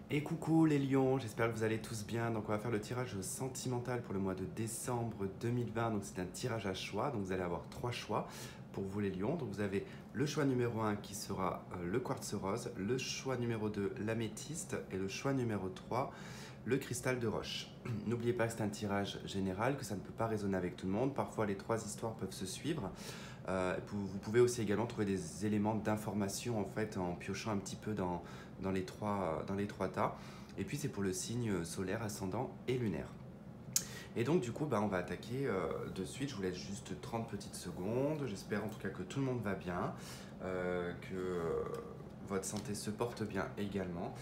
Et coucou les lions, j'espère que vous allez tous bien. Donc on va faire le tirage sentimental pour le mois de décembre 2020. Donc c'est un tirage à choix, donc vous allez avoir trois choix pour vous les lions. Donc vous avez le choix numéro 1 qui sera le quartz rose, le choix numéro 2 l'améthyste et le choix numéro 3 le cristal de roche. N'oubliez pas que c'est un tirage général, que ça ne peut pas résonner avec tout le monde. Parfois les trois histoires peuvent se suivre. Vous pouvez aussi également trouver des éléments d'information en fait en piochant un petit peu dans les trois tas. Et puis c'est pour le signe solaire, ascendant et lunaire. Et donc du coup on va attaquer de suite. Je vous laisse juste 30 petites secondes. J'espère en tout cas que tout le monde va bien, que votre santé se porte bien également.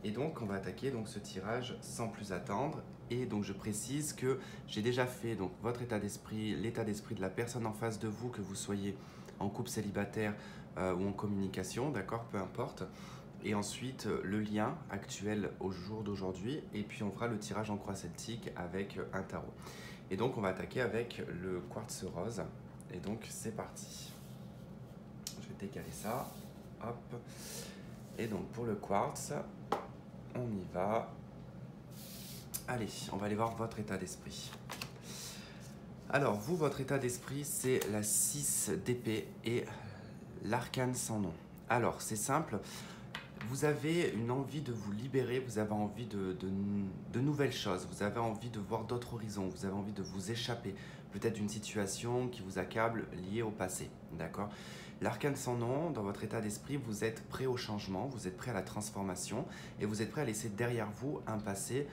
Et donc on va attaquer donc ce tirage sans plus attendre. Et donc je précise que j'ai déjà fait donc votre état d'esprit, l'état d'esprit de la personne en face de vous, que vous soyez en couple célibataire ou en communication, d'accord, peu importe. Et ensuite le lien actuel au jour d'aujourd'hui. Et puis on fera le tirage en croix celtique avec un tarot. Et donc on va attaquer avec le quartz rose. Et donc c'est parti. Je vais décaler ça. Hop. Et donc pour le quartz, on y va. Allez, on va aller voir votre état d'esprit. Alors, vous, votre état d'esprit, c'est la 6 d'épée et l'arcane sans nom. Alors, c'est simple. Vous avez une envie de vous libérer, vous avez envie de nouvelles choses, vous avez envie de voir d'autres horizons, vous avez envie de vous échapper, peut-être d'une situation qui vous accable liée au passé, d'accord? L'arcane sans nom, dans votre état d'esprit, vous êtes prêt au changement, vous êtes prêt à la transformation et vous êtes prêt à laisser derrière vous un passé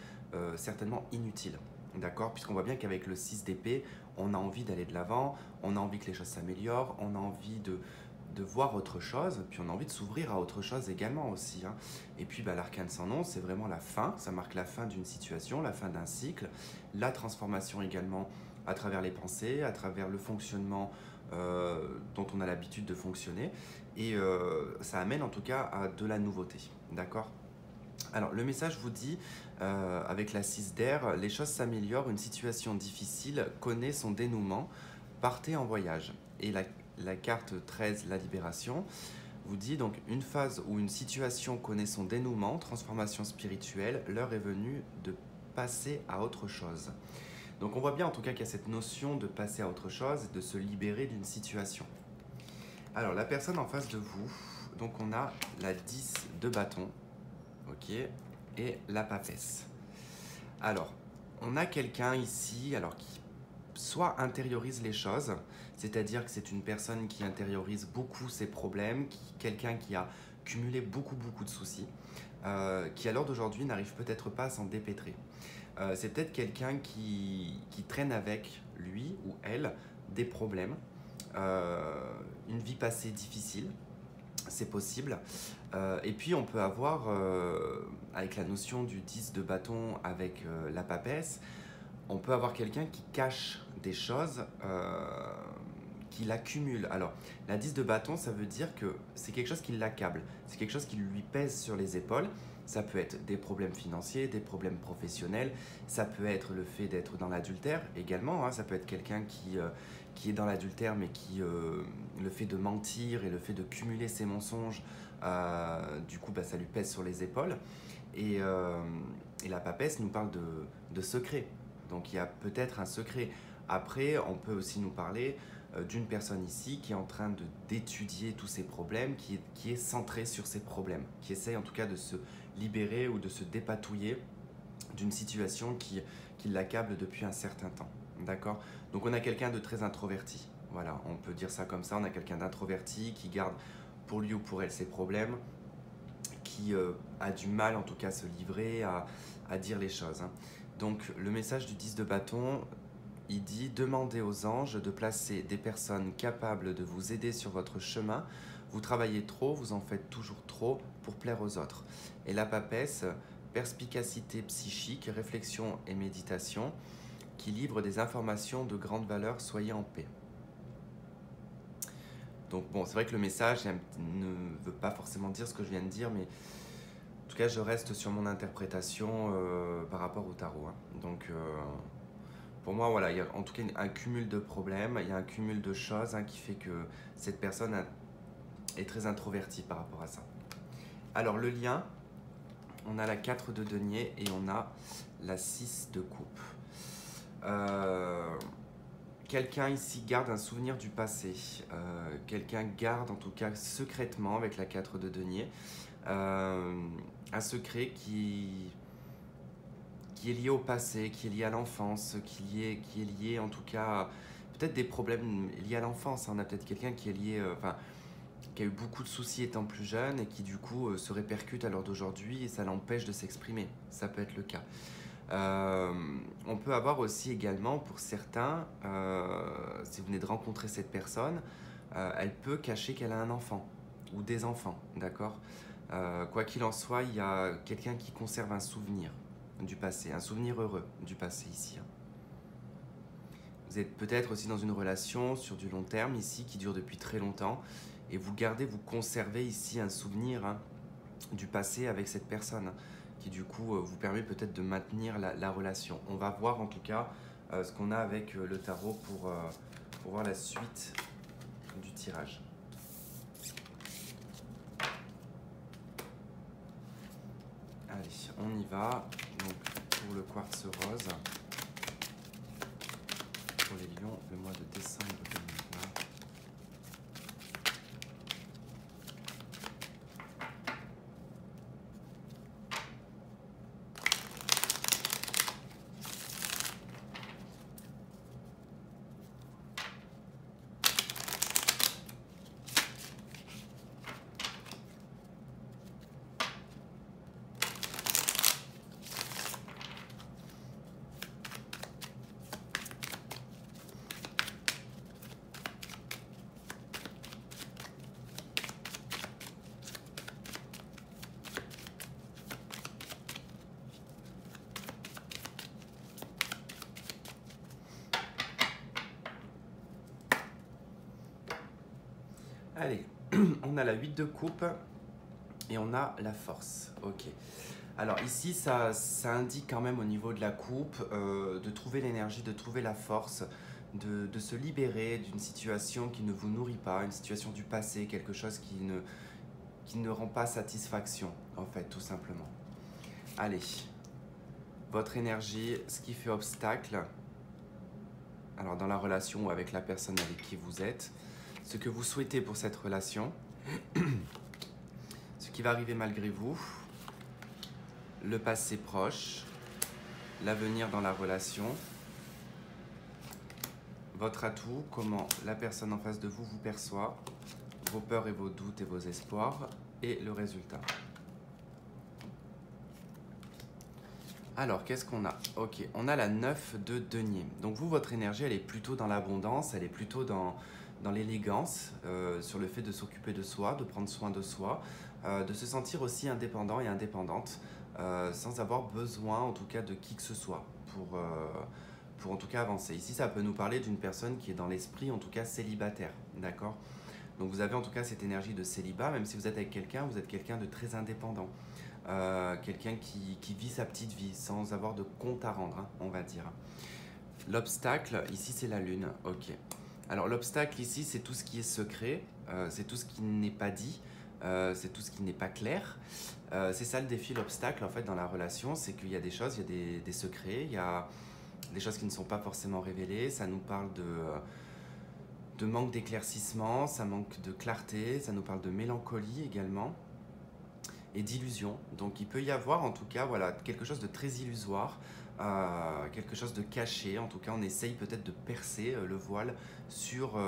certainement inutile, d'accord? Puisqu'on voit bien qu'avec le 6 d'épée, on a envie d'aller de l'avant, on a envie que les choses s'améliorent, on a envie de voir autre chose, puis on a envie de s'ouvrir à autre chose également aussi. Hein. Et puis l'arcane sans nom, c'est vraiment la fin, ça marque la fin d'une situation, la fin d'un cycle, la transformation également à travers les pensées, à travers le fonctionnement dont on a l'habitude de fonctionner, et ça amène en tout cas à de la nouveauté, d'accord? Alors, le message vous dit, avec la 6 d'air, les choses s'améliorent, une situation difficile connaît son dénouement, partez en voyage. Et la carte 13, la libération, vous dit donc une phase où une situation connaît son dénouement, transformation spirituelle, l'heure est venue de passer à autre chose. Donc on voit bien en tout cas qu'il y a cette notion de passer à autre chose, de se libérer d'une situation. Alors la personne en face de vous, donc on a la 10 de bâton, ok, et la papesse. Alors, on a quelqu'un ici qui soit intériorise les choses, c'est-à-dire que c'est une personne qui intériorise beaucoup ses problèmes, quelqu'un qui a cumulé beaucoup de soucis, qui à l'heure d'aujourd'hui n'arrive peut-être pas à s'en dépêtrer. C'est peut-être quelqu'un qui traîne avec lui ou elle des problèmes, une vie passée difficile, c'est possible. Et puis on peut avoir, avec la notion du 10 de bâton avec la papesse, on peut avoir quelqu'un qui cache des choses, qui l'accumule. Alors, la 10 de bâton, ça veut dire que c'est quelque chose qui l'accable, c'est quelque chose qui lui pèse sur les épaules. Ça peut être des problèmes financiers, des problèmes professionnels, ça peut être le fait d'être dans l'adultère également, hein. Ça peut être quelqu'un qui est dans l'adultère mais qui, le fait de mentir et le fait de cumuler ses mensonges, du coup ça lui pèse sur les épaules. Et la papesse nous parle de secrets. Donc il y a peut-être un secret. Après, on peut aussi nous parler d'une personne ici qui est en train d'étudier tous ces problèmes, qui est centrée sur ces problèmes, qui essaye en tout cas de se libérer ou de se dépatouiller d'une situation qui l'accable depuis un certain temps. D'accord? Donc on a quelqu'un de très introverti. Voilà, on peut dire ça comme ça. On a quelqu'un d'introverti qui garde pour lui ou pour elle ses problèmes, qui a du mal en tout cas à se livrer, à dire les choses. Hein. Donc le message du 10 de bâton, il dit « Demandez aux anges de placer des personnes capables de vous aider sur votre chemin. Vous travaillez trop, vous en faites toujours trop pour plaire aux autres. » Et la papesse, perspicacité psychique, réflexion et méditation, qui livre des informations de grande valeur, soyez en paix. Donc bon, c'est vrai que le message ne veut pas forcément dire ce que je viens de dire, mais en tout cas, je reste sur mon interprétation par rapport au tarot. Hein. Donc, pour moi, voilà, il y a en tout cas un cumul de problèmes, il y a un cumul de choses qui fait que cette personne est très introvertie par rapport à ça. Alors, le lien, on a la 4 de denier et on a la 6 de coupe. Quelqu'un ici garde un souvenir du passé. Quelqu'un garde en tout cas secrètement avec la 4 de denier un secret qui est lié au passé, qui est lié à l'enfance, qui est lié en tout cas peut-être des problèmes liés à l'enfance. On a peut-être quelqu'un qui est lié, qui a eu beaucoup de soucis étant plus jeune et qui du coup se répercute à l'heure d'aujourd'hui et ça l'empêche de s'exprimer. Ça peut être le cas. On peut avoir aussi également pour certains, si vous venez de rencontrer cette personne, elle peut cacher qu'elle a un enfant ou des enfants, d'accord. Quoi qu'il en soit, il y a quelqu'un qui conserve un souvenir du passé, un souvenir heureux du passé ici. Vous êtes peut-être aussi dans une relation sur du long terme ici qui dure depuis très longtemps et vous conservez ici un souvenir du passé avec cette personne qui du coup vous permet peut-être de maintenir la relation. On va voir en tout cas ce qu'on a avec le tarot pour voir la suite du tirage. Allez, on y va. Donc, pour le quartz rose, pour les lions, le mois de décembre 2020. Allez, on a la 8 de coupe et on a la force. Ok. Alors ici, ça indique quand même au niveau de la coupe de trouver l'énergie, de trouver la force, de se libérer d'une situation qui ne vous nourrit pas, une situation du passé, quelque chose qui ne rend pas satisfaction, en fait, tout simplement. Allez, votre énergie, ce qui fait obstacle, alors dans la relation ou avec la personne avec qui vous êtes, ce que vous souhaitez pour cette relation, ce qui va arriver malgré vous, le passé proche, l'avenir dans la relation, votre atout, comment la personne en face de vous vous perçoit, vos peurs et vos doutes et vos espoirs, et le résultat. Alors, qu'est-ce qu'on a? Ok, on a la 9 de denier. Donc vous, votre énergie, elle est plutôt dans l'abondance, elle est plutôt dans l'élégance, sur le fait de s'occuper de soi, de prendre soin de soi, de se sentir aussi indépendant et indépendante, sans avoir besoin en tout cas de qui que ce soit pour en tout cas avancer. Ici, ça peut nous parler d'une personne qui est dans l'esprit en tout cas célibataire, d'accord? Donc vous avez en tout cas cette énergie de célibat, même si vous êtes avec quelqu'un, vous êtes quelqu'un de très indépendant. Quelqu'un qui vit sa petite vie sans avoir de compte à rendre, hein, on va dire. L'obstacle, ici c'est la lune, ok. Alors l'obstacle ici c'est tout ce qui est secret, c'est tout ce qui n'est pas dit, c'est tout ce qui n'est pas clair. C'est ça le défi, l'obstacle en fait dans la relation, c'est qu'il y a des choses, il y a des secrets, il y a des choses qui ne sont pas forcément révélées, ça nous parle de manque d'éclaircissement, ça manque de clarté, ça nous parle de mélancolie également. Et d'illusion. Donc il peut y avoir en tout cas voilà, quelque chose de très illusoire, quelque chose de caché. En tout cas on essaye peut-être de percer le voile sur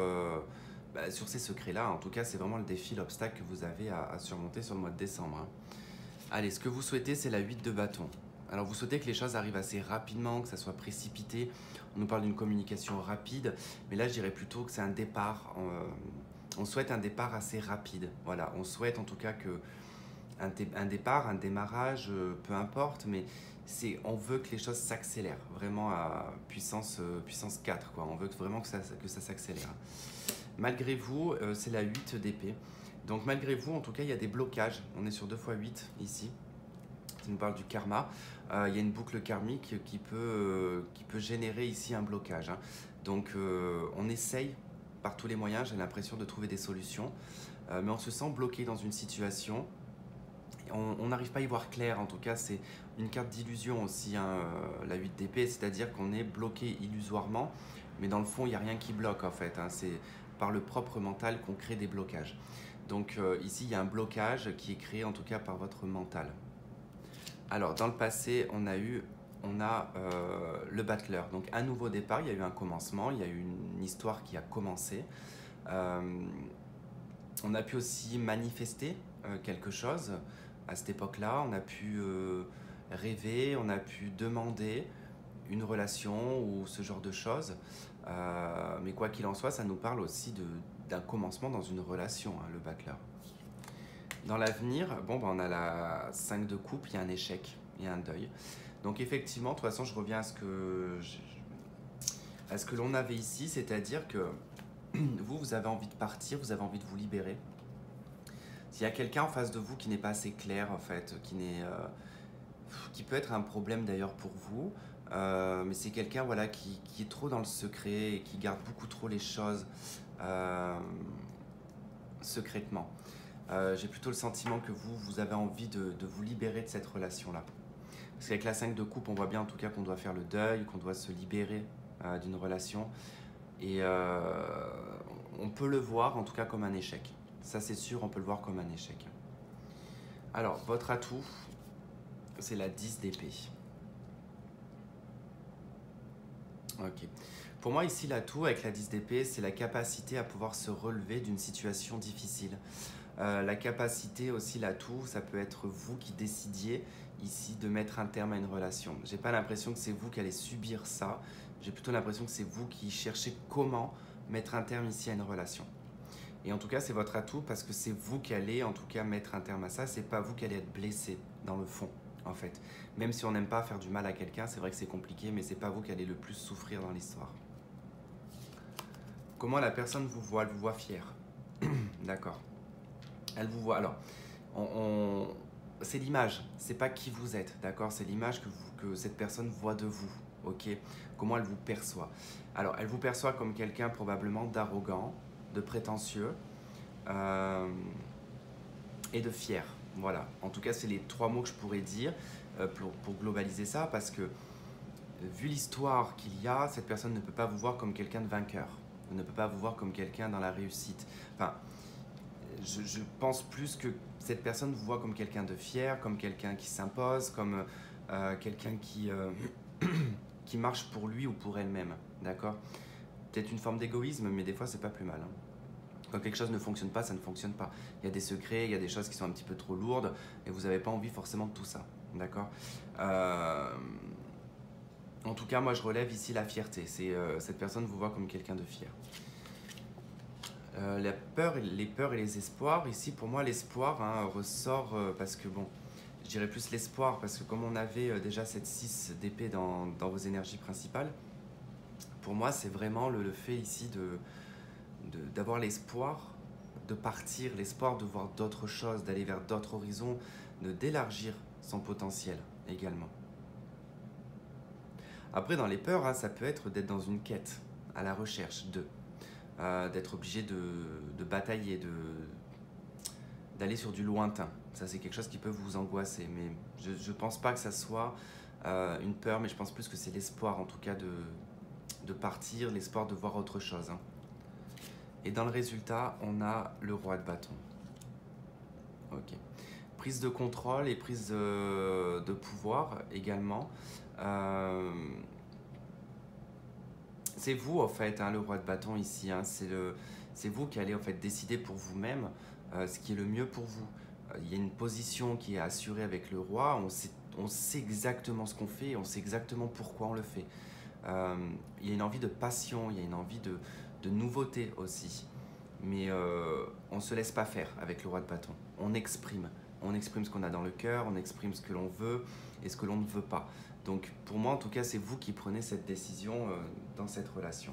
ces secrets-là. En tout cas c'est vraiment le défi, l'obstacle que vous avez à surmonter sur le mois de décembre. Hein. Allez, ce que vous souhaitez c'est la 8 de bâton. Alors vous souhaitez que les choses arrivent assez rapidement, que ça soit précipité. On nous parle d'une communication rapide, mais là je dirais plutôt que c'est un départ. On souhaite un départ assez rapide. Voilà, on souhaite en tout cas que un départ, un démarrage, peu importe, mais on veut que les choses s'accélèrent, vraiment à puissance 4, quoi. On veut vraiment que ça s'accélère. Malgré vous, c'est la 8 d'épée. Donc malgré vous, en tout cas, il y a des blocages. On est sur 2 x 8 ici. Ça nous parle du karma. Il y a une boucle karmique qui peut générer ici un blocage. Hein. Donc on essaye par tous les moyens, j'ai l'impression de trouver des solutions, mais on se sent bloqué dans une situation. On n'arrive pas à y voir clair, en tout cas c'est une carte d'illusion aussi, hein, la 8 d'épée, c'est-à-dire qu'on est bloqué illusoirement, mais dans le fond il n'y a rien qui bloque en fait, hein, c'est par le propre mental qu'on crée des blocages. Donc ici il y a un blocage qui est créé en tout cas par votre mental. Alors dans le passé on a le battleur, donc un nouveau départ, il y a eu un commencement, il y a eu une histoire qui a commencé. On a pu aussi manifester quelque chose à cette époque-là, on a pu rêver, on a pu demander une relation ou ce genre de choses. Mais quoi qu'il en soit, ça nous parle aussi d'un commencement dans une relation, hein, le battleur. Dans l'avenir, bon, on a la 5 de coupe, il y a un échec, il y a un deuil. Donc effectivement, de toute façon, je reviens à ce que l'on avait ici, c'est-à-dire que vous avez envie de partir, vous avez envie de vous libérer. S'il y a quelqu'un en face de vous qui n'est pas assez clair, en fait, qui peut être un problème d'ailleurs pour vous, mais c'est quelqu'un voilà, qui est trop dans le secret et qui garde beaucoup trop les choses secrètement. J'ai plutôt le sentiment que vous avez envie de vous libérer de cette relation-là. Parce qu'avec la 5 de coupe, on voit bien en tout cas qu'on doit faire le deuil, qu'on doit se libérer d'une relation. Et on peut le voir en tout cas comme un échec. Ça c'est sûr, on peut le voir comme un échec. Alors, votre atout, c'est la 10 d'épée. Ok. Pour moi ici, l'atout avec la 10 d'épée, c'est la capacité à pouvoir se relever d'une situation difficile. La capacité aussi, l'atout, ça peut être vous qui décidiez ici de mettre un terme à une relation. J'ai pas l'impression que c'est vous qui allez subir ça, j'ai plutôt l'impression que c'est vous qui cherchez comment mettre un terme ici à une relation. Et en tout cas, c'est votre atout parce que c'est vous qui allez en tout cas mettre un terme à ça, c'est pas vous qui allez être blessé dans le fond en fait. Même si on n'aime pas faire du mal à quelqu'un, c'est vrai que c'est compliqué, mais c'est pas vous qui allez le plus souffrir dans l'histoire. Comment la personne vous voit? Elle vous voit fier. D'accord. Elle vous voit. Alors, c'est l'image, c'est pas qui vous êtes, d'accord? C'est l'image que cette personne voit de vous, ok? Comment elle vous perçoit? Alors, elle vous perçoit comme quelqu'un probablement d'arrogant, de prétentieux et de fier. Voilà. En tout cas, c'est les 3 mots que je pourrais dire pour globaliser ça, parce que vu l'histoire qu'il y a, cette personne ne peut pas vous voir comme quelqu'un de vainqueur, ne peut pas vous voir comme quelqu'un dans la réussite. Enfin, je pense plus que cette personne vous voit comme quelqu'un de fier, comme quelqu'un qui s'impose, comme quelqu'un qui marche pour lui ou pour elle-même, d'accord? Peut-être une forme d'égoïsme, mais des fois c'est pas plus mal, hein. Quand quelque chose ne fonctionne pas, ça ne fonctionne pas. Il y a des secrets, il y a des choses qui sont un petit peu trop lourdes, et vous n'avez pas envie forcément de tout ça, d'accord? En tout cas, moi je relève ici la fierté. Cette personne vous voit comme quelqu'un de fier. Les peurs et les espoirs. Ici, pour moi, l'espoir ressort parce que, bon, je dirais plus l'espoir, parce que comme on avait déjà cette 6 d'épée dans vos énergies principales, pour moi, c'est vraiment le fait ici d'avoir l'espoir de partir, l'espoir de voir d'autres choses, d'aller vers d'autres horizons, d'élargir son potentiel également. Après, dans les peurs, ça peut être d'être dans une quête, à la recherche d'être obligé de batailler, d'aller sur du lointain. Ça, c'est quelque chose qui peut vous angoisser. Mais je ne pense pas que ça soit une peur, mais je pense plus que c'est l'espoir, en tout cas, de partir, l'espoir de voir autre chose, hein. Et dans le résultat, on a le roi de bâton. Ok. Prise de contrôle et prise de pouvoir également. C'est vous, en fait, hein, le roi de bâton ici. Hein, c'est vous qui allez en fait décider pour vous-même ce qui est le mieux pour vous. Il y a une position qui est assurée avec le roi. On sait exactement ce qu'on fait, on sait exactement pourquoi on le fait. Il y a une envie de passion, il y a une envie de nouveauté aussi. Mais on ne se laisse pas faire avec le roi de bâton. On exprime ce qu'on a dans le cœur, on exprime ce que l'on veut et ce que l'on ne veut pas. Donc pour moi, en tout cas, c'est vous qui prenez cette décision dans cette relation.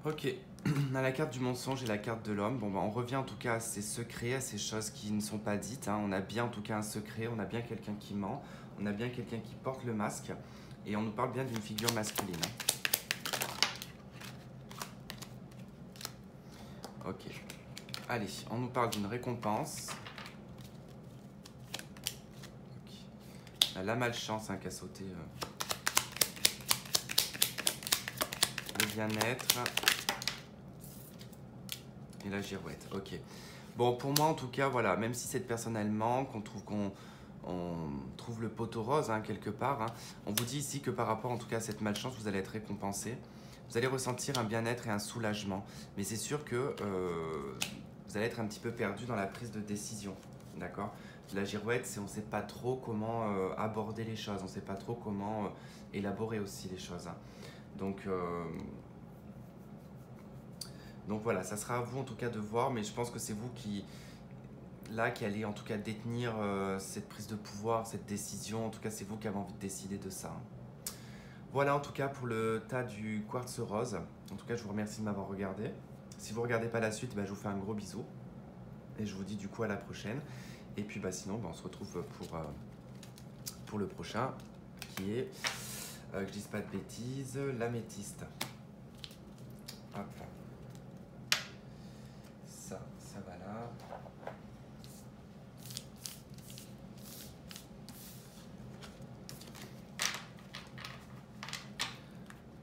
Ok, on a la carte du mensonge et la carte de l'homme. Bon, bah, on revient en tout cas à ces secrets, à ces choses qui ne sont pas dites, hein. On a bien en tout cas un secret, on a bien quelqu'un qui ment, on a bien quelqu'un qui porte le masque et on nous parle bien d'une figure masculine, hein. Ok, allez, on nous parle d'une récompense. Okay. La malchance, hein, qui a sauté. Le bien-être. Et la girouette, ok. Bon, pour moi en tout cas, voilà, même si cette personne elle manque, on trouve le poteau rose, hein, quelque part, hein, on vous dit ici que par rapport en tout cas à cette malchance, vous allez être récompensé. Vous allez ressentir un bien-être et un soulagement. Mais c'est sûr que vous allez être un petit peu perdu dans la prise de décision. D'accord? La girouette, c'est on ne sait pas trop comment aborder les choses, on ne sait pas trop comment élaborer aussi les choses, hein. Donc, donc voilà, ça sera à vous en tout cas de voir, mais je pense que c'est vous qui allez en tout cas détenir cette prise de pouvoir, cette décision. En tout cas, c'est vous qui avez envie de décider de ça. Voilà en tout cas pour le tas du quartz rose. En tout cas, je vous remercie de m'avoir regardé. Si vous ne regardez pas la suite, bah, je vous fais un gros bisou. Et je vous dis du coup à la prochaine. Et puis bah, sinon, bah, on se retrouve pour le prochain, qui est, que je dise pas de bêtises, l'améthyste. Hop là. Ça va là.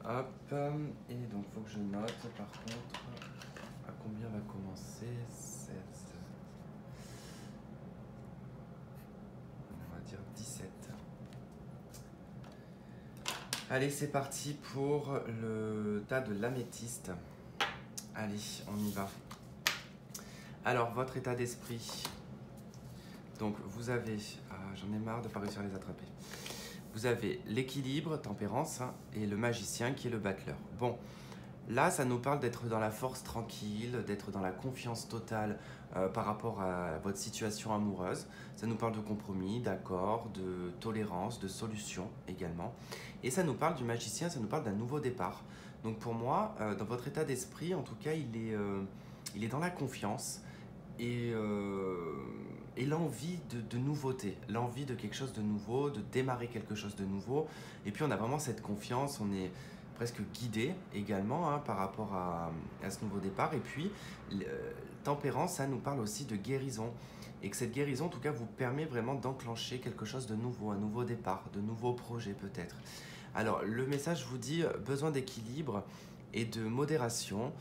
Hop, et donc faut que je note par contre à combien va commencer cette. On va dire 17. Allez, c'est parti pour le tas de l'améthyste. Allez, on y va. Alors, votre état d'esprit. Donc, vous avez... Ah, j'en ai marre de ne pas réussir à les attraper. Vous avez l'équilibre, tempérance, hein, et le magicien qui est le battleur. Bon, là, ça nous parle d'être dans la force tranquille, d'être dans la confiance totale par rapport à votre situation amoureuse. Ça nous parle de compromis, d'accord, de tolérance, de solution également. Et ça nous parle du magicien, ça nous parle d'un nouveau départ. Donc pour moi, dans votre état d'esprit, en tout cas, il est dans la confiance et l'envie de nouveauté, l'envie de quelque chose de nouveau, de démarrer quelque chose de nouveau. Et puis on a vraiment cette confiance, on est presque guidé également, hein, par rapport à ce nouveau départ. Et puis, tempérance, ça nous parle aussi de guérison. Et que cette guérison, en tout cas, vous permet vraiment d'enclencher quelque chose de nouveau, un nouveau départ, de nouveaux projets peut-être. Alors, le message vous dit besoin d'équilibre et de modération,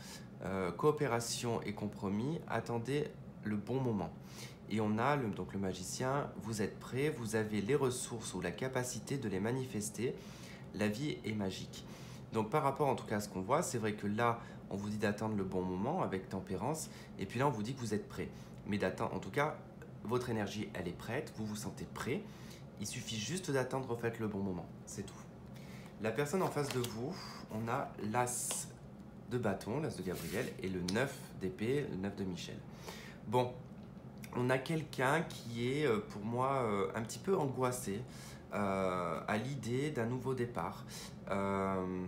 coopération et compromis. Attendez le bon moment. Et on a donc le magicien, vous êtes prêt, vous avez les ressources ou la capacité de les manifester. La vie est magique. Donc par rapport en tout cas à ce qu'on voit, c'est vrai que là, on vous dit d'attendre le bon moment avec tempérance, et puis là, on vous dit que vous êtes prêt. Mais d'attendre, en tout cas, votre énergie, elle est prête, vous vous sentez prêt. Il suffit juste d'attendre en fait le bon moment, c'est tout. La personne en face de vous, on a l'as de bâton, l'as de Gabriel, et le 9 d'épée, le 9 de Michel. Bon, on a quelqu'un qui est pour moi un petit peu angoissé à l'idée d'un nouveau départ. On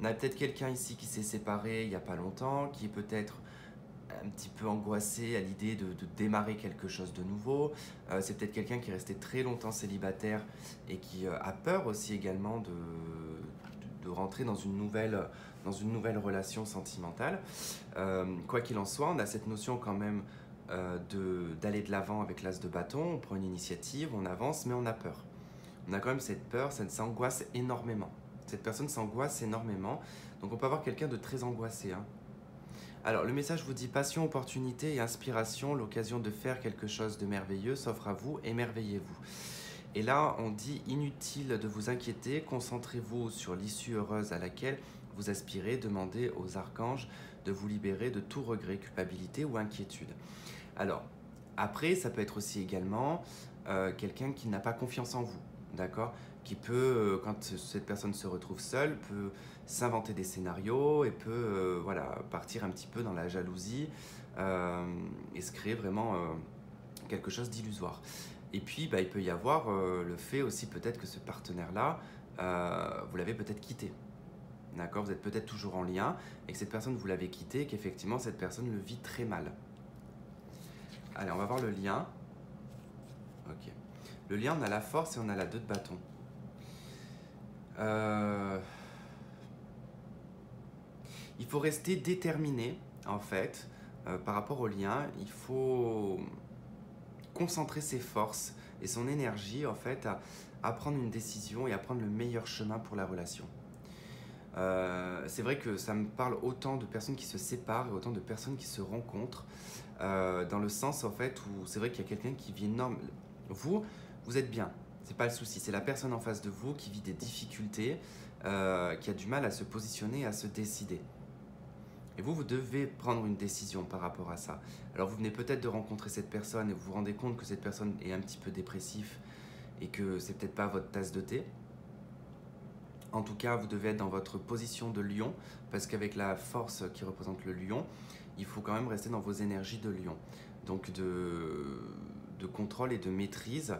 a peut-être quelqu'un ici qui s'est séparé il n'y a pas longtemps, qui est peut-être un petit peu angoissé à l'idée de démarrer quelque chose de nouveau. C'est peut-être quelqu'un qui est resté très longtemps célibataire et qui a peur aussi également de rentrer dans une nouvelle relation sentimentale. Quoi qu'il en soit, on a cette notion quand même d'aller de l'avant avec l'as de bâton. On prend une initiative, on avance, mais on a peur. On a quand même cette peur, ça s'angoisse énormément. Cette personne s'angoisse énormément, donc on peut avoir quelqu'un de très angoissé, hein. Alors, le message vous dit passion, opportunité et inspiration, l'occasion de faire quelque chose de merveilleux s'offre à vous, émerveillez-vous. Et là, on dit inutile de vous inquiéter, concentrez-vous sur l'issue heureuse à laquelle vous aspirez, demandez aux archanges de vous libérer de tout regret, culpabilité ou inquiétude. Alors, après, ça peut être aussi également quelqu'un qui n'a pas confiance en vous, d'accord ? Qui peut, quand cette personne se retrouve seule, peut s'inventer des scénarios et peut voilà, partir un petit peu dans la jalousie et se créer vraiment quelque chose d'illusoire. Et puis, bah, il peut y avoir le fait aussi peut-être que ce partenaire-là, vous l'avez peut-être quitté. D'accord, vous êtes peut-être toujours en lien et que cette personne, vous l'avez quitté et qu'effectivement, cette personne le vit très mal. Allez, on va voir le lien. Ok. Le lien, on a la force et on a la 2 de bâton. Il faut rester déterminé, en fait, par rapport au lien. Il faut concentrer ses forces et son énergie, en fait, à prendre une décision et à prendre le meilleur chemin pour la relation. C'est vrai que ça me parle autant de personnes qui se séparent et autant de personnes qui se rencontrent, dans le sens, en fait, où c'est vrai qu'il y a quelqu'un qui vit énorme. Vous êtes bien, c'est pas le souci. C'est la personne en face de vous qui vit des difficultés, qui a du mal à se positionner, à se décider. Et vous devez prendre une décision par rapport à ça. Alors vous venez peut-être de rencontrer cette personne et vous vous rendez compte que cette personne est un petit peu dépressive et que c'est peut-être pas votre tasse de thé. En tout cas, vous devez être dans votre position de lion, parce qu'avec la force qui représente le lion, il faut quand même rester dans vos énergies de lion. Donc de contrôle et de maîtrise,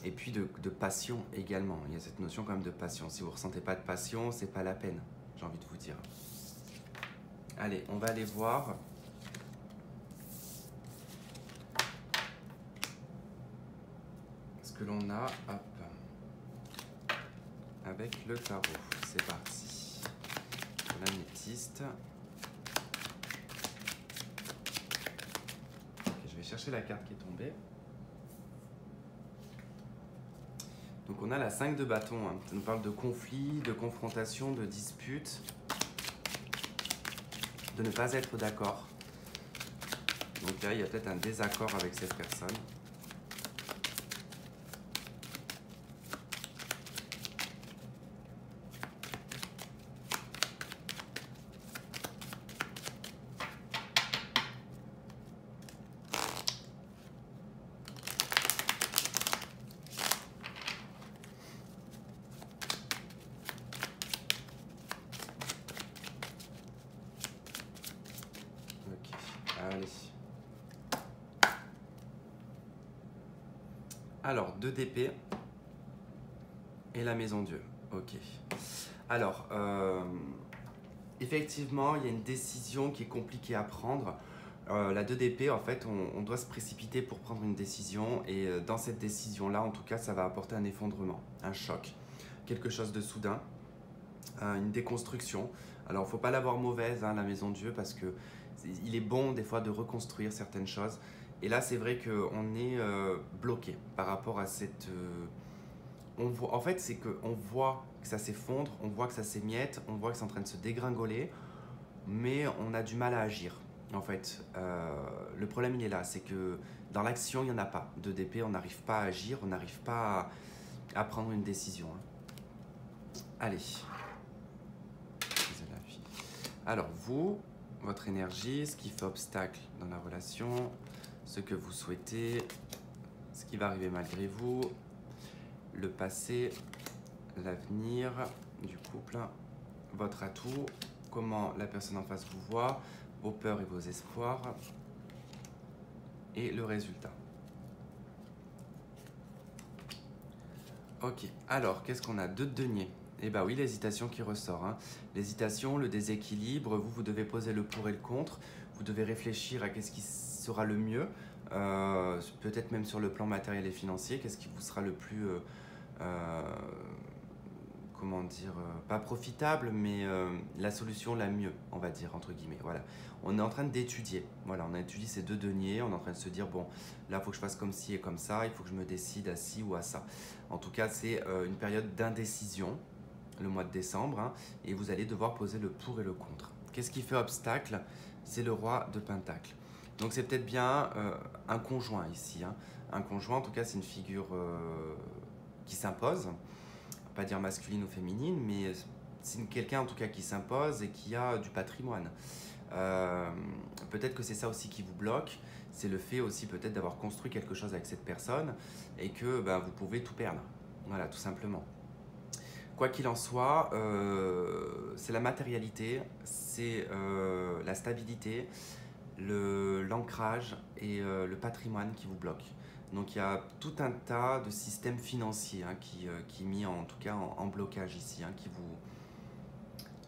et puis de passion également. Il y a cette notion quand même de passion. Si vous ne ressentez pas de passion, c'est pas la peine, j'ai envie de vous dire. Allez, on va aller voir ce que l'on a. Hop. Avec le tarot. C'est parti. L'améthyste. Okay, je vais chercher la carte qui est tombée. Donc on a la 5 de bâton. Hein. Ça nous parle de conflit, de confrontation, de dispute, de ne pas être d'accord. Donc là, il y a peut-être un désaccord avec cette personne. Allez. Alors, 2 d'épée et la maison Dieu. Ok. Alors, effectivement, il y a une décision qui est compliquée à prendre. La 2 d'épée, en fait, on doit se précipiter pour prendre une décision. Et dans cette décision-là, en tout cas, ça va apporter un effondrement, un choc. Quelque chose de soudain, une déconstruction. Alors, il ne faut pas l'avoir mauvaise, hein, la maison Dieu, parce que il est bon des fois de reconstruire certaines choses. Et là, c'est vrai qu'on est bloqué par rapport à cette... en fait, c'est qu'on voit que ça s'effondre, on voit que ça s'émiette, on voit que c'est en train de se dégringoler, mais on a du mal à agir. En fait, le problème, il est là, c'est que dans l'action, il n'y en a pas. De d'épée, on n'arrive pas à agir, on n'arrive pas à prendre une décision. Hein. Allez. Alors, vous... votre énergie, ce qui fait obstacle dans la relation, ce que vous souhaitez, ce qui va arriver malgré vous, le passé, l'avenir du couple, votre atout, comment la personne en face vous voit, vos peurs et vos espoirs, et le résultat. Ok, alors qu'est-ce qu'on a? 2 de denier. Eh bien oui, l'hésitation qui ressort. Hein. L'hésitation, le déséquilibre, vous devez poser le pour et le contre. Vous devez réfléchir à qu'est-ce qui sera le mieux, peut-être même sur le plan matériel et financier, qu'est-ce qui vous sera le plus, comment dire, pas profitable, mais la solution la mieux, on va dire, entre guillemets. Voilà. On est en train d'étudier. Voilà, on a étudié ces 2 deniers, on est en train de se dire, bon, là, il faut que je fasse comme ci et comme ça, il faut que je me décide à ci ou à ça. En tout cas, c'est une période d'indécision, le mois de décembre, hein, et vous allez devoir poser le pour et le contre. Qu'est-ce qui fait obstacle? C'est le roi de Pentacle. Donc c'est peut-être bien un conjoint ici. Hein. Un conjoint, en tout cas, c'est une figure qui s'impose. Pas dire masculine ou féminine, mais c'est quelqu'un en tout cas qui s'impose et qui a du patrimoine. Peut-être que c'est ça aussi qui vous bloque. C'est le fait aussi peut-être d'avoir construit quelque chose avec cette personne et que vous pouvez tout perdre. Voilà, tout simplement. Quoi qu'il en soit, c'est la matérialité, c'est la stabilité, l'ancrage et le patrimoine qui vous bloquent. Donc il y a tout un tas de systèmes financiers hein, qui est mis en tout cas en blocage ici, hein,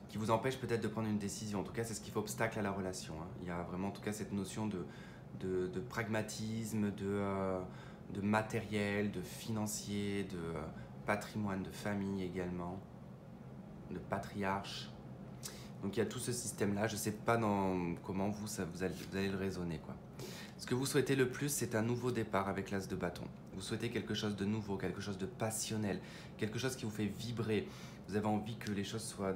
qui qui vous empêche peut-être de prendre une décision. En tout cas, c'est ce qui fait obstacle à la relation, hein. Il y a vraiment en tout cas cette notion de pragmatisme, de matériel, de financier, de patrimoine, de famille également, de patriarche. Donc il y a tout ce système-là. Je ne sais pas comment vous allez le raisonner, quoi. Ce que vous souhaitez le plus, c'est un nouveau départ avec l'as de bâton. Vous souhaitez quelque chose de nouveau, quelque chose de passionnel, quelque chose qui vous fait vibrer. Vous avez envie que les choses soient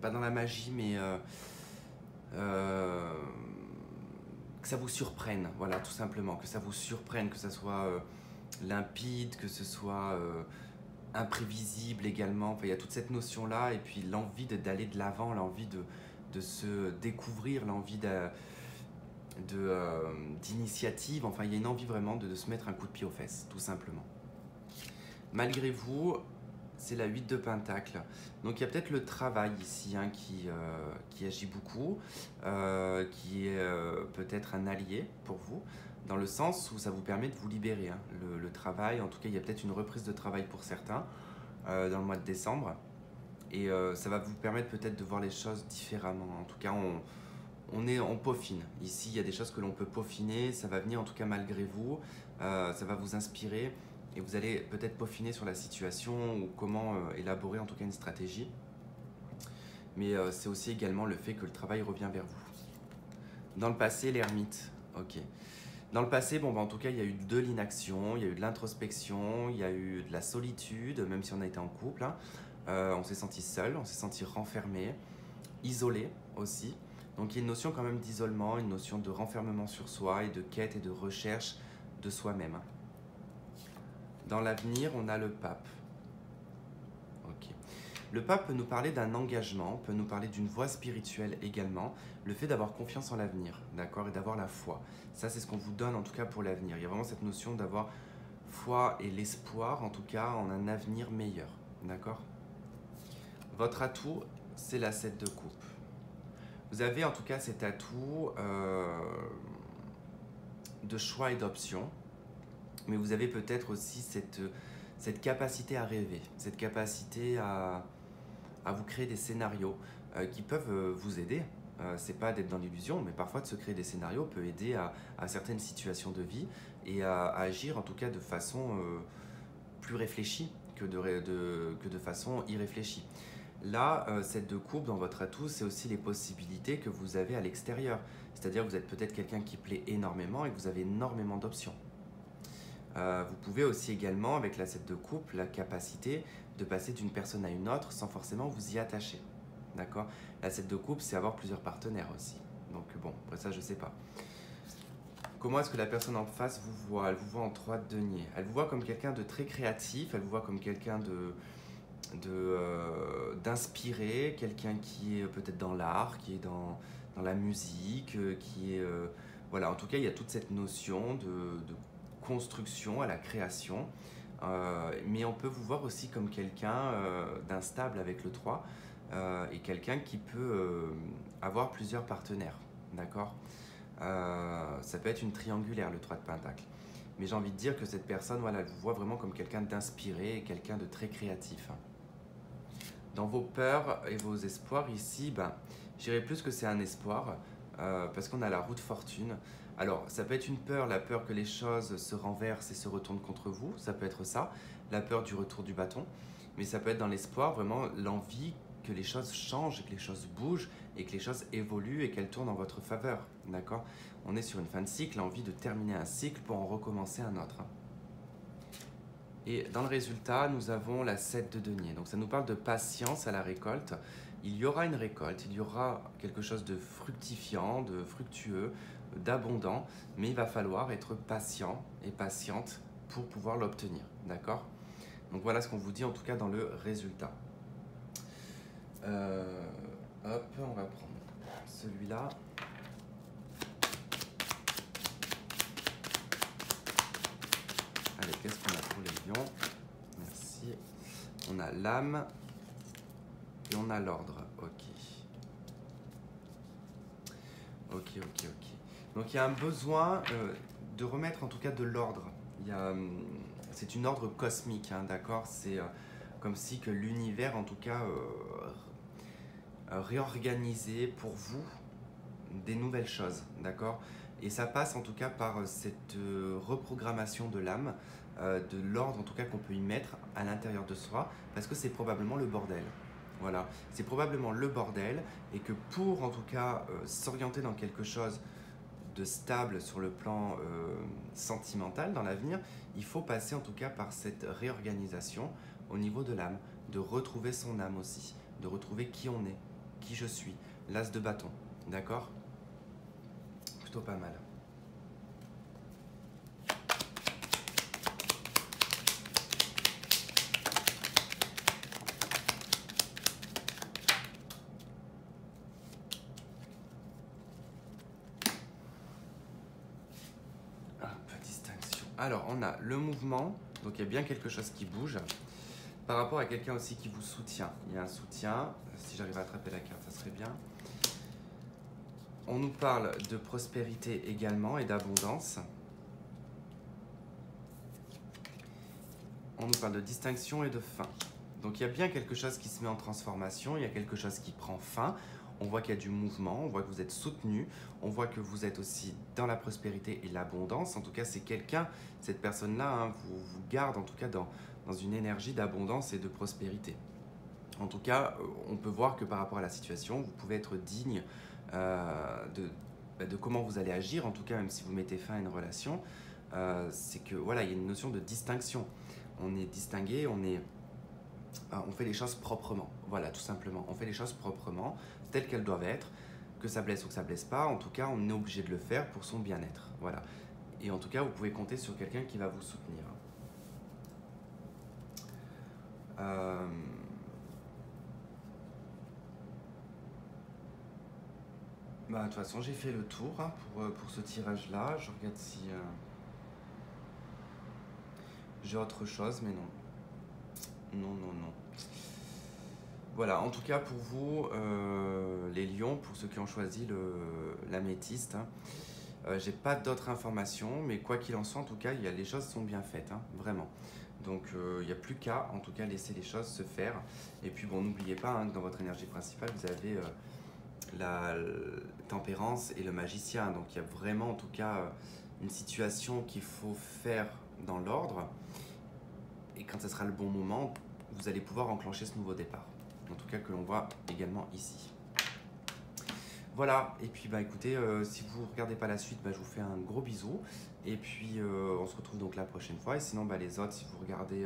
pas dans la magie, mais que ça vous surprenne, voilà, tout simplement, que ça vous surprenne, que ça soit limpide, que ce soit imprévisible également. Enfin, il y a toute cette notion-là, et puis l'envie d'aller de l'avant, l'envie de se découvrir, l'envie d'initiative. Enfin, il y a une envie vraiment de se mettre un coup de pied aux fesses, tout simplement. Malgré vous, c'est la 8 de Pentacle. Donc il y a peut-être le travail ici, hein, qui agit beaucoup, qui est peut-être un allié pour vous, dans le sens où ça vous permet de vous libérer, hein. Le travail, en tout cas il y a peut-être une reprise de travail pour certains dans le mois de décembre, et ça va vous permettre peut-être de voir les choses différemment. En tout cas on peaufine. Ici il y a des choses que l'on peut peaufiner, ça va venir en tout cas malgré vous, ça va vous inspirer. Et vous allez peut-être peaufiner sur la situation ou comment élaborer en tout cas une stratégie. Mais c'est aussi également le fait que le travail revient vers vous. Dans le passé, l'ermite. Ok. Dans le passé, bon, en tout cas, il y a eu de l'inaction, il y a eu de l'introspection, il y a eu de la solitude, même si on a été en couple, hein. On s'est senti seul, on s'est senti renfermé, isolé aussi. Donc il y a une notion quand même d'isolement, une notion de renfermement sur soi et de quête et de recherche de soi-même. Dans l'avenir, on a le pape. Ok. Le pape peut nous parler d'un engagement, peut nous parler d'une voie spirituelle également, le fait d'avoir confiance en l'avenir, d'accord, et d'avoir la foi. Ça, c'est ce qu'on vous donne en tout cas pour l'avenir. Il y a vraiment cette notion d'avoir foi et l'espoir, en tout cas, en un avenir meilleur, d'accord. Votre atout, c'est la 7 de coupe. Vous avez en tout cas cet atout de choix et d'options. Mais vous avez peut-être aussi cette capacité à rêver, cette capacité à vous créer des scénarios qui peuvent vous aider. C'est pas d'être dans l'illusion, mais parfois de se créer des scénarios peut aider à certaines situations de vie et à agir en tout cas de façon plus réfléchie que de façon irréfléchie. Là, cette de coupe dans votre atout, c'est aussi les possibilités que vous avez à l'extérieur. C'est-à-dire que vous êtes peut-être quelqu'un qui plaît énormément et que vous avez énormément d'options. Vous pouvez aussi également, avec la 7 de coupe, la capacité de passer d'une personne à une autre sans forcément vous y attacher. D'accord ? La 7 de coupe, c'est avoir plusieurs partenaires aussi. Donc bon, après ça, je ne sais pas. Comment est-ce que la personne en face vous voit ? Elle vous voit en 3 de denier. Elle vous voit comme quelqu'un de très créatif, elle vous voit comme quelqu'un d'inspiré, quelqu'un qui est peut-être dans l'art, qui est dans la musique, qui est... voilà, en tout cas, il y a toute cette notion de construction à la création, mais on peut vous voir aussi comme quelqu'un d'instable avec le 3 et quelqu'un qui peut avoir plusieurs partenaires, d'accord. Ça peut être une triangulaire, le 3 de Pentacle, mais j'ai envie de dire que cette personne, voilà, elle vous voit vraiment comme quelqu'un d'inspiré et quelqu'un de très créatif. Dans vos peurs et vos espoirs ici, je dirais plus que c'est un espoir parce qu'on a la roue de fortune. Alors, ça peut être une peur, la peur que les choses se renversent et se retournent contre vous, ça peut être ça, la peur du retour du bâton, mais ça peut être dans l'espoir, vraiment l'envie que les choses changent, que les choses bougent et que les choses évoluent et qu'elles tournent en votre faveur, d'accord ? On est sur une fin de cycle, l'envie de terminer un cycle pour en recommencer un autre. Et dans le résultat, nous avons la 7 de denier, donc ça nous parle de patience à la récolte. Il y aura une récolte, il y aura quelque chose de fructifiant, de fructueux, d'abondant, mais il va falloir être patient et patiente pour pouvoir l'obtenir, d'accord ? Donc voilà ce qu'on vous dit en tout cas dans le résultat. Hop, on va prendre celui-là. Allez, qu'est-ce qu'on a pour les lions ? Merci. On a l'âme et on a l'ordre. Ok. Ok. Donc il y a un besoin de remettre en tout cas de l'ordre. C'est une ordre cosmique, hein, d'accord ? C'est comme si que l'univers, en tout cas, réorganisait pour vous des nouvelles choses, d'accord? Et ça passe en tout cas par cette reprogrammation de l'âme, de l'ordre en tout cas qu'on peut y mettre à l'intérieur de soi, parce que c'est probablement le bordel. Voilà, c'est probablement le bordel, et que pour en tout cas s'orienter dans quelque chose de stable sur le plan sentimental dans l'avenir, il faut passer en tout cas par cette réorganisation au niveau de l'âme, de retrouver son âme aussi, de retrouver qui on est, qui je suis, l'as de bâton, d'accord? Plutôt pas mal. Distinction. Alors, on a le mouvement, donc il y a bien quelque chose qui bouge. Par rapport à quelqu'un aussi qui vous soutient. Il y a un soutien, si j'arrive à attraper la carte, ça serait bien. On nous parle de prospérité également et d'abondance. On nous parle de distinction et de fin. Donc il y a bien quelque chose qui se met en transformation, il y a quelque chose qui prend fin. On voit qu'il y a du mouvement, on voit que vous êtes soutenu, on voit que vous êtes aussi dans la prospérité et l'abondance. En tout cas, c'est quelqu'un, cette personne-là, hein, vous garde en tout cas dans une énergie d'abondance et de prospérité. En tout cas, on peut voir que par rapport à la situation, vous pouvez être digne de comment vous allez agir, en tout cas même si vous mettez fin à une relation. C'est que voilà, il y a une notion de distinction. On est distingué, on fait les choses proprement. Voilà, tout simplement. On fait les choses proprement, telles qu'elles doivent être. Que ça blesse ou que ça blesse pas, en tout cas, on est obligé de le faire pour son bien-être. Voilà. Et en tout cas, vous pouvez compter sur quelqu'un qui va vous soutenir. Bah, de toute façon, j'ai fait le tour hein, pour ce tirage-là. Je regarde si j'ai autre chose, mais non. Non. Voilà, en tout cas pour vous, les lions, pour ceux qui ont choisi l'améthyste, hein, j'ai pas d'autres informations, mais quoi qu'il en soit, en tout cas, les choses sont bien faites, hein, vraiment. Donc il n'y a plus qu'à, en tout cas, laisser les choses se faire. Et puis bon, n'oubliez pas, hein, que dans votre énergie principale, vous avez la tempérance et le magicien. Donc il y a vraiment, en tout cas, une situation qu'il faut faire dans l'ordre. Et quand ce sera le bon moment, vous allez pouvoir enclencher ce nouveau départ. En tout cas, que l'on voit également ici. Voilà, et puis bah écoutez, si vous ne regardez pas la suite, bah, je vous fais un gros bisou. Et puis on se retrouve donc la prochaine fois. Et sinon, bah, les autres, si vous regardez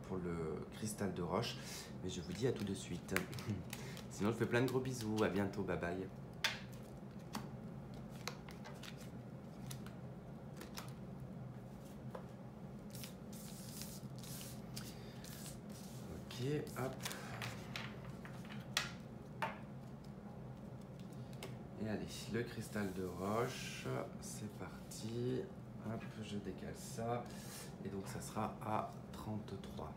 pour le cristal de roche, mais je vous dis à tout de suite. Sinon, je vous fais plein de gros bisous. À bientôt, bye bye. Ok, hop. Et allez, le cristal de roche, c'est parti. Hop, je décale ça. Et donc ça sera à 33.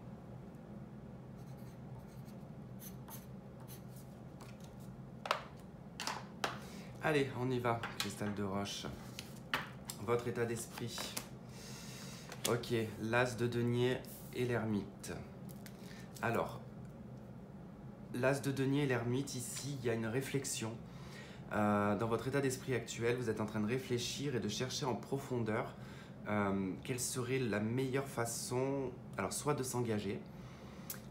Allez, on y va, cristal de roche. Votre état d'esprit. Ok, l'as de denier et l'ermite. Alors, l'as de denier et l'ermite, ici, il y a une réflexion. Dans votre état d'esprit actuel, vous êtes en train de réfléchir et de chercher en profondeur quelle serait la meilleure façon, alors soit de s'engager,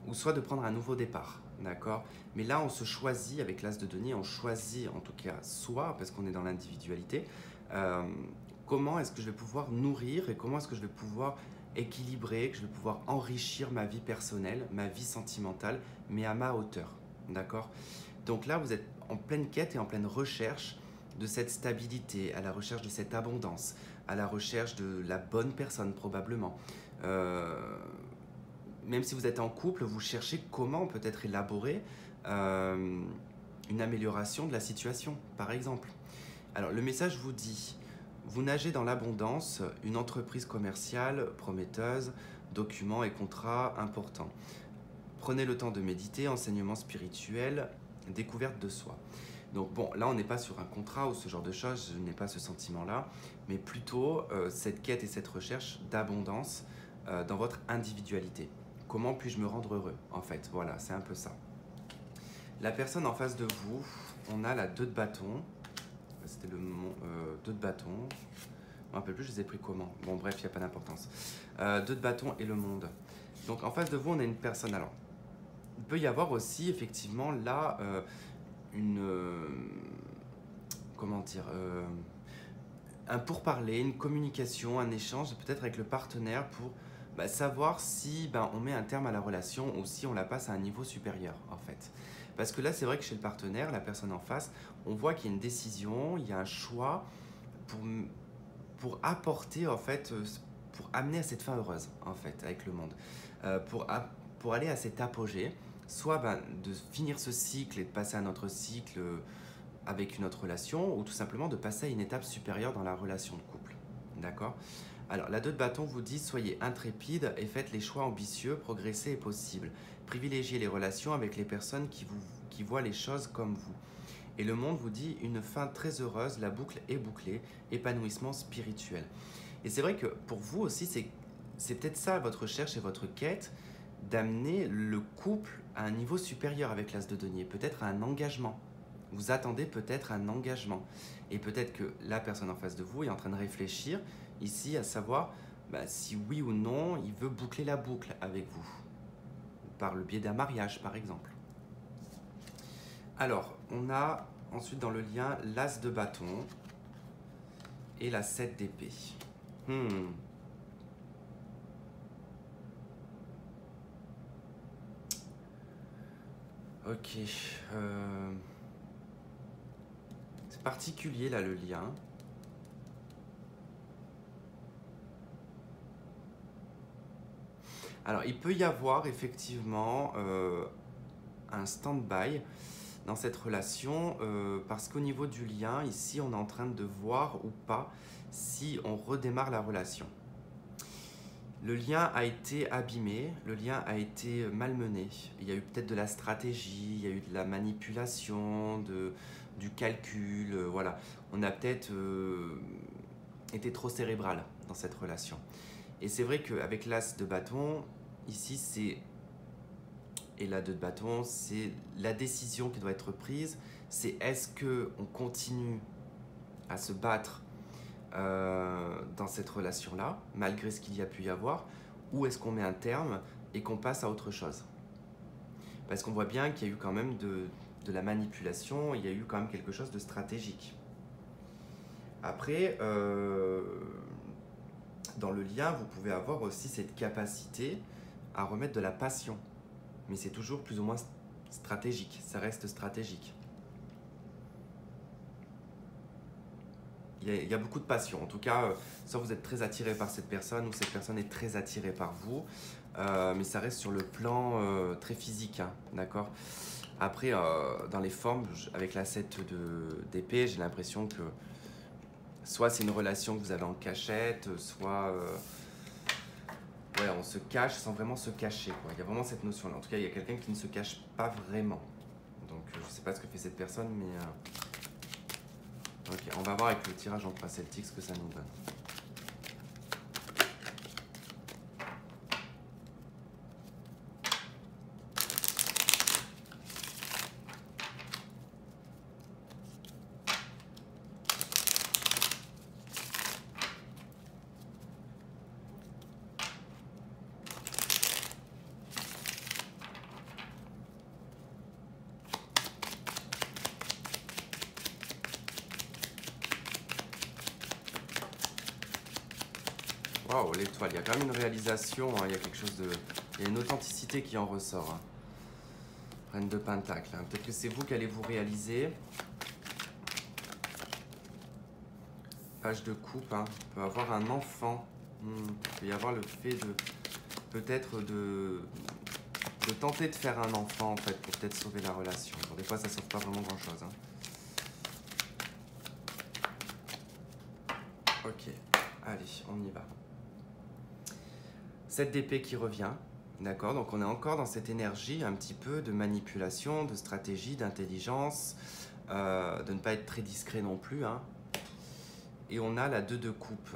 ou soit de prendre un nouveau départ, d'accord? Mais là, on se choisit, avec l'as de denier, on choisit en tout cas soi, parce qu'on est dans l'individualité, comment est-ce que je vais pouvoir nourrir et comment est-ce que je vais pouvoir équilibrer, que je vais pouvoir enrichir ma vie personnelle, ma vie sentimentale, mais à ma hauteur, d'accord? Donc là, vous êtes en pleine quête et en pleine recherche de cette stabilité, à la recherche de cette abondance, à la recherche de la bonne personne probablement. Même si vous êtes en couple, vous cherchez comment peut-être élaborer une amélioration de la situation, par exemple. Alors le message vous dit, vous nagez dans l'abondance, une entreprise commerciale prometteuse, documents et contrats importants. Prenez le temps de méditer, enseignement spirituel, découverte de soi. Donc bon, là on n'est pas sur un contrat ou ce genre de choses, je n'ai pas ce sentiment-là, mais plutôt cette quête et cette recherche d'abondance dans votre individualité. comment puis-je me rendre heureux, en fait. Voilà, c'est un peu ça. La personne en face de vous, on a la 2 de bâton. C'était le 2 de bâton. Je ne me rappelle plus, je les ai pris comment. Bon, bref, il n'y a pas d'importance. 2 de bâton et le monde. Donc, en face de vous, on a une personne. Alors, il peut y avoir aussi, effectivement, là, comment dire un pourparler, une communication, un échange, peut-être avec le partenaire pour savoir si on met un terme à la relation ou si on la passe à un niveau supérieur, en fait. Parce que là, c'est vrai que chez le partenaire, la personne en face, on voit qu'il y a une décision, il y a un choix pour apporter, en fait, pour amener à cette fin heureuse, en fait, avec le monde. Pour aller à cet apogée, soit de finir ce cycle et de passer à un autre cycle avec une autre relation, ou tout simplement de passer à une étape supérieure dans la relation de couple. D'accord ? Alors, la 2 de bâton vous dit « Soyez intrépide et faites les choix ambitieux, progresser est possible. Privilégiez les relations avec les personnes qui voient les choses comme vous. » Et le monde vous dit « Une fin très heureuse, la boucle est bouclée, épanouissement spirituel. » Et c'est vrai que pour vous aussi, c'est peut-être ça votre recherche et votre quête, d'amener le couple à un niveau supérieur avec l'as de denier, peut-être à un engagement. Vous attendez peut-être un engagement. Et peut-être que la personne en face de vous est en train de réfléchir ici à savoir si oui ou non il veut boucler la boucle avec vous. Par le biais d'un mariage, par exemple. Alors, on a ensuite dans le lien l'as de bâton et la 7 d'épée. Ok. C'est particulier là le lien. Alors, il peut y avoir effectivement un stand-by dans cette relation parce qu'au niveau du lien, ici, on est en train de voir ou pas si on redémarre la relation. Le lien a été abîmé, le lien a été malmené. Il y a eu peut-être de la stratégie, il y a eu de la manipulation, du calcul, voilà. On a peut-être été trop cérébral dans cette relation. Et c'est vrai qu'avec l'as de bâton, ici c'est, et la 2 de bâton, c'est la décision qui doit être prise, c'est est-ce qu'on continue à se battre dans cette relation-là, malgré ce qu'il y a pu y avoir, ou est-ce qu'on met un terme et qu'on passe à autre chose? Parce qu'on voit bien qu'il y a eu quand même de la manipulation, il y a eu quand même quelque chose de stratégique. Après, dans le lien, vous pouvez avoir aussi cette capacité à remettre de la passion. Mais c'est toujours plus ou moins stratégique, ça reste stratégique. Il y a beaucoup de passion. En tout cas, soit vous êtes très attiré par cette personne ou cette personne est très attirée par vous. Mais ça reste sur le plan très physique, hein, d'accord ? Après, dans les formes, avec la 7 d'épée, j'ai l'impression que soit c'est une relation que vous avez en cachette, soit ouais, on se cache sans vraiment se cacher, quoi. Il y a vraiment cette notion-là. En tout cas, il y a quelqu'un qui ne se cache pas vraiment. Donc, je ne sais pas ce que fait cette personne, mais... Ok, on va voir avec le tirage en croix celtique ce que ça nous donne. Waouh, l'étoile, il y a quand même une réalisation, hein, il y a quelque chose de... Il y a une authenticité qui en ressort. Hein. Reine de Pentacle. Hein. Peut-être que c'est vous qui allez vous réaliser. Page de coupe, hein. On peut avoir un enfant. Il peut y avoir le fait de... Peut-être de tenter de faire un enfant, en fait, pour peut-être sauver la relation. Bon, des fois, ça ne sauve pas vraiment grand-chose. Hein. Ok, allez, on y va. 7 d'épée qui revient, d'accord? Donc on est encore dans cette énergie un petit peu de manipulation, de stratégie, d'intelligence, de ne pas être très discret non plus. Hein. Et on a la 2 de coupe.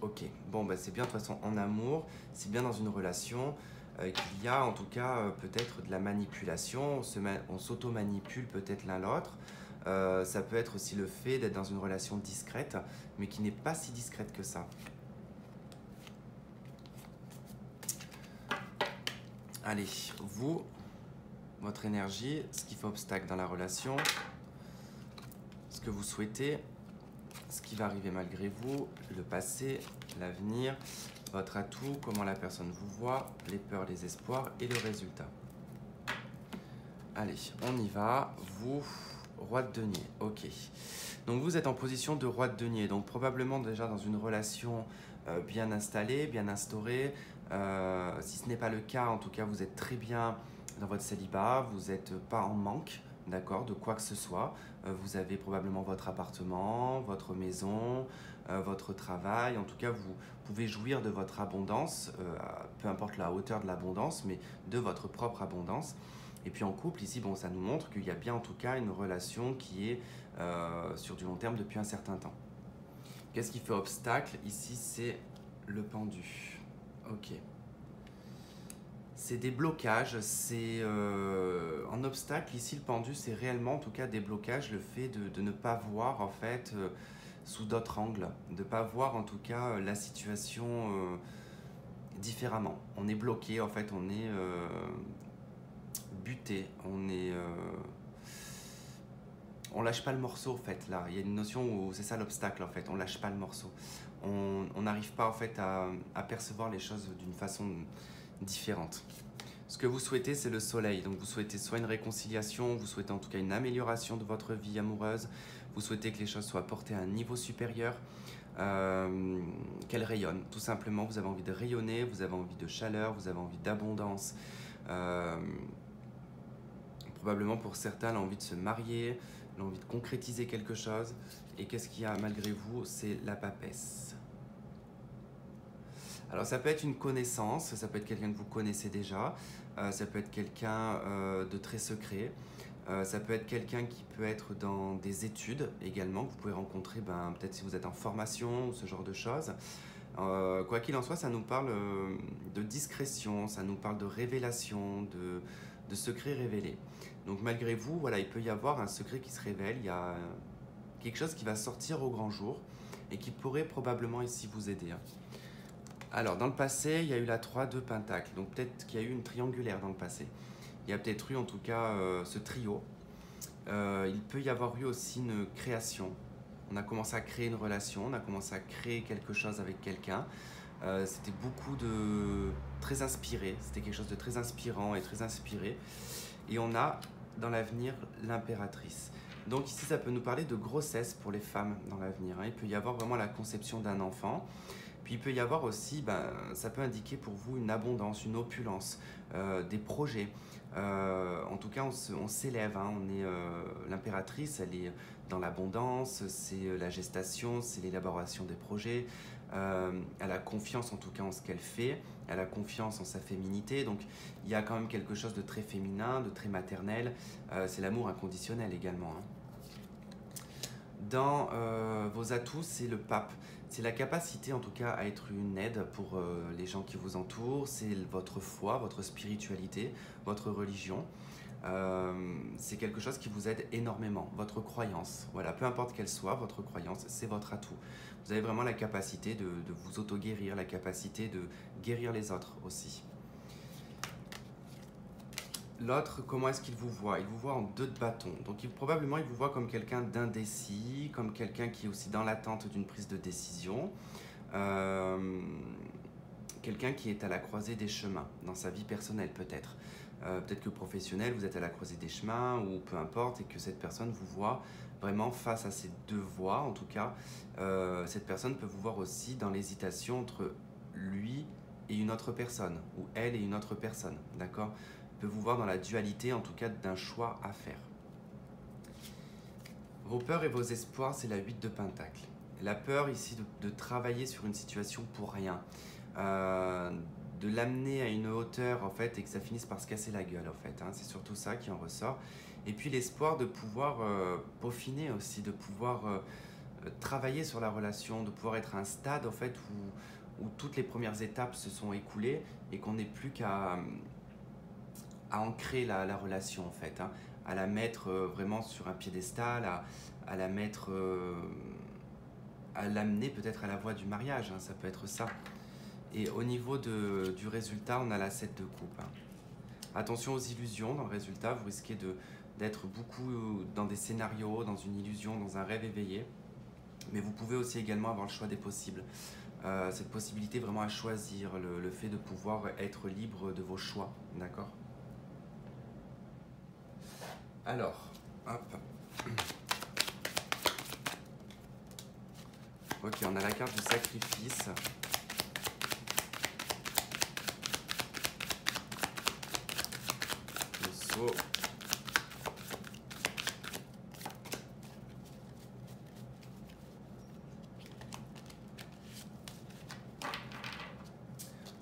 Ok, bon, bah, c'est bien de toute façon en amour, c'est bien dans une relation. qu'il y a en tout cas peut-être de la manipulation, on s'auto-manipule peut-être l'un l'autre. Ça peut être aussi le fait d'être dans une relation discrète, mais qui n'est pas si discrète que ça. Allez, vous, votre énergie, ce qui fait obstacle dans la relation, ce que vous souhaitez, ce qui va arriver malgré vous, le passé, l'avenir, votre atout, comment la personne vous voit, les peurs, les espoirs et le résultat. Allez, on y va. Vous, roi de denier, ok. Donc vous êtes en position de roi de denier, donc probablement déjà dans une relation bien installée, bien instaurée. Si ce n'est pas le cas, en tout cas, vous êtes très bien dans votre célibat, vous n'êtes pas en manque, d'accord, de quoi que ce soit. Vous avez probablement votre appartement, votre maison, votre travail. En tout cas, vous pouvez jouir de votre abondance, peu importe la hauteur de l'abondance, mais de votre propre abondance. Et puis en couple, ici, bon, ça nous montre qu'il y a bien en tout cas une relation qui est sur du long terme depuis un certain temps. Qu'est-ce qui fait obstacle? Ici, c'est le pendu. Ok. C'est des blocages, c'est en obstacle, ici le pendu, c'est réellement en tout cas des blocages, le fait de ne pas voir en fait sous d'autres angles, de ne pas voir en tout cas la situation différemment. On est bloqué en fait, on est buté, on lâche pas le morceau en fait là. Il y a une notion où c'est ça l'obstacle en fait, on lâche pas le morceau. On n'arrive pas en fait à percevoir les choses d'une façon différente. Ce que vous souhaitez, c'est le soleil. Donc vous souhaitez soit une réconciliation, vous souhaitez en tout cas une amélioration de votre vie amoureuse, vous souhaitez que les choses soient portées à un niveau supérieur, qu'elles rayonnent. Tout simplement, vous avez envie de rayonner, vous avez envie de chaleur, vous avez envie d'abondance. Probablement pour certains, l'envie de se marier, l'envie de concrétiser quelque chose. Et qu'est-ce qu'il y a malgré vous? C'est la papesse. Alors ça peut être une connaissance, ça peut être quelqu'un que vous connaissez déjà, ça peut être quelqu'un de très secret, ça peut être quelqu'un qui peut être dans des études également, que vous pouvez rencontrer peut-être si vous êtes en formation ou ce genre de choses. Quoi qu'il en soit, ça nous parle de discrétion, ça nous parle de révélation, de secrets révélés. Donc malgré vous, voilà, il peut y avoir un secret qui se révèle, il y a quelque chose qui va sortir au grand jour et qui pourrait probablement ici vous aider. Alors, dans le passé, il y a eu la 3 de Pentacle, donc peut-être qu'il y a eu une triangulaire dans le passé. Il y a peut-être eu en tout cas ce trio. Il peut y avoir eu aussi une création. On a commencé à créer une relation, on a commencé à créer quelque chose avec quelqu'un. C'était beaucoup de... très inspiré, c'était quelque chose de très inspirant et très inspiré. Et on a dans l'avenir l'impératrice. Donc ici, ça peut nous parler de grossesse pour les femmes dans l'avenir. Il peut y avoir vraiment la conception d'un enfant. Puis il peut y avoir aussi, ça peut indiquer pour vous une abondance, une opulence, des projets. En tout cas, on s'élève. L'impératrice, elle est dans l'abondance, c'est la gestation, c'est l'élaboration des projets. Elle a confiance en tout cas en ce qu'elle fait, elle a confiance en sa féminité. Donc il y a quand même quelque chose de très féminin, de très maternel. C'est l'amour inconditionnel également. Dans vos atouts, c'est le pape. C'est la capacité en tout cas à être une aide pour les gens qui vous entourent, c'est votre foi, votre spiritualité, votre religion. C'est quelque chose qui vous aide énormément, votre croyance. Voilà, peu importe quelle soit votre croyance, c'est votre atout. Vous avez vraiment la capacité de vous auto-guérir, la capacité de guérir les autres aussi. L'autre, comment est-ce qu'il vous voit? Il vous voit en 2 de bâton. Donc probablement, il vous voit comme quelqu'un d'indécis, comme quelqu'un qui est aussi dans l'attente d'une prise de décision. Quelqu'un qui est à la croisée des chemins, dans sa vie personnelle peut-être. Peut-être que professionnel, vous êtes à la croisée des chemins, ou peu importe, et que cette personne vous voit vraiment face à ces 2 voies. En tout cas, cette personne peut vous voir aussi dans l'hésitation entre lui et une autre personne, ou elle et une autre personne, d'accord? Peut vous voir dans la dualité, en tout cas, d'un choix à faire. Vos peurs et vos espoirs, c'est la 8 de Pentacle. La peur ici de travailler sur une situation pour rien, de l'amener à une hauteur en fait et que ça finisse par se casser la gueule en fait. C'est surtout ça qui en ressort. Et puis l'espoir de pouvoir peaufiner aussi, de pouvoir travailler sur la relation, de pouvoir être à un stade en fait où toutes les premières étapes se sont écoulées et qu'on n'est plus qu'à ancrer la relation en fait, hein, à la mettre vraiment sur un piédestal, à la mettre, à l'amener peut-être à la voie du mariage, hein, ça peut être ça. Et au niveau du résultat, on a la 7 de coupe. Hein. Attention aux illusions dans le résultat, vous risquez d'être beaucoup dans des scénarios, dans une illusion, dans un rêve éveillé. Mais vous pouvez aussi également avoir le choix des possibles. Cette possibilité vraiment à choisir, le fait de pouvoir être libre de vos choix, d'accord? Alors, hop. Ok, on a la carte du sacrifice. Le sceau.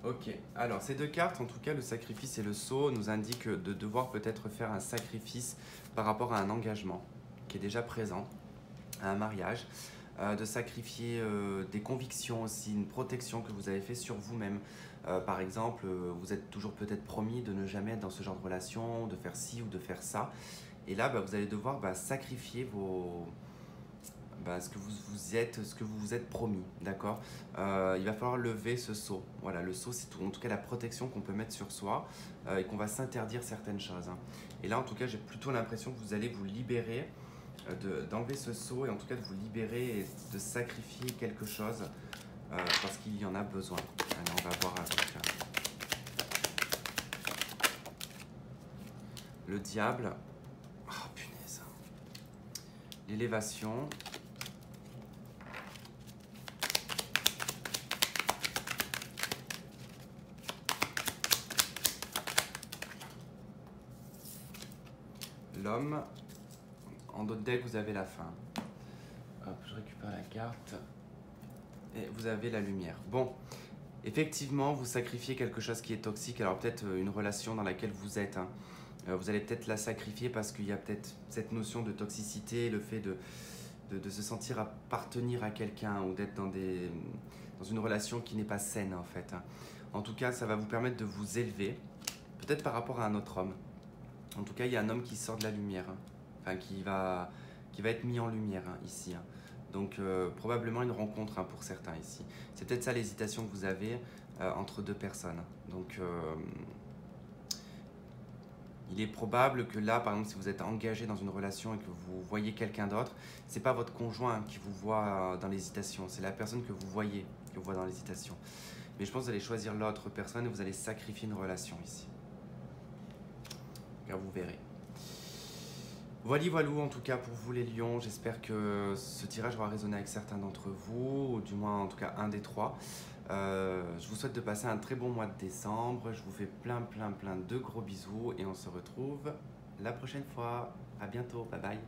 Ok, alors ces deux cartes, en tout cas le sacrifice et le sceau, nous indiquent de devoir peut-être faire un sacrifice par rapport à un engagement qui est déjà présent, à un mariage, de sacrifier des convictions aussi, une protection que vous avez fait sur vous-même. Par exemple, vous êtes toujours peut-être promis de ne jamais être dans ce genre de relation, de faire ci ou de faire ça. Et là, vous allez devoir sacrifier ce que vous vous êtes promis, d'accord? Il va falloir lever ce sceau. Voilà, le sceau, c'est en tout cas la protection qu'on peut mettre sur soi et qu'on va s'interdire certaines choses. Hein. Et là, en tout cas, j'ai plutôt l'impression que vous allez vous libérer d'enlever ce sceau et en tout cas de vous libérer et de sacrifier quelque chose parce qu'il y en a besoin. Allez, on va voir avec le diable. Oh punaise. L'élévation. L'homme. En d'autres deck, vous avez la fin. Hop, je récupère la carte. Et vous avez la lumière. Bon, effectivement, vous sacrifiez quelque chose qui est toxique. Alors peut-être une relation dans laquelle vous êtes. Hein. Vous allez peut-être la sacrifier parce qu'il y a peut-être cette notion de toxicité, le fait de se sentir appartenir à quelqu'un ou d'être dans une relation qui n'est pas saine en fait. Hein. En tout cas, ça va vous permettre de vous élever, peut-être par rapport à un autre homme. En tout cas, il y a un homme qui sort de la lumière. Hein. Enfin, qui va être mis en lumière hein, ici. Hein. Donc probablement une rencontre hein, pour certains ici. C'est peut-être ça l'hésitation que vous avez entre deux personnes. Donc il est probable que là, par exemple, si vous êtes engagé dans une relation et que vous voyez quelqu'un d'autre, c'est pas votre conjoint qui vous voit dans l'hésitation, c'est la personne que vous voyez qui vous voit dans l'hésitation. Mais je pense que vous allez choisir l'autre personne et vous allez sacrifier une relation ici. Car vous verrez. Voilà, en tout cas pour vous les lions, j'espère que ce tirage aura résonné avec certains d'entre vous, ou du moins en tout cas un des trois. Je vous souhaite de passer un très bon mois de décembre, je vous fais plein de gros bisous et on se retrouve la prochaine fois. À bientôt, bye bye.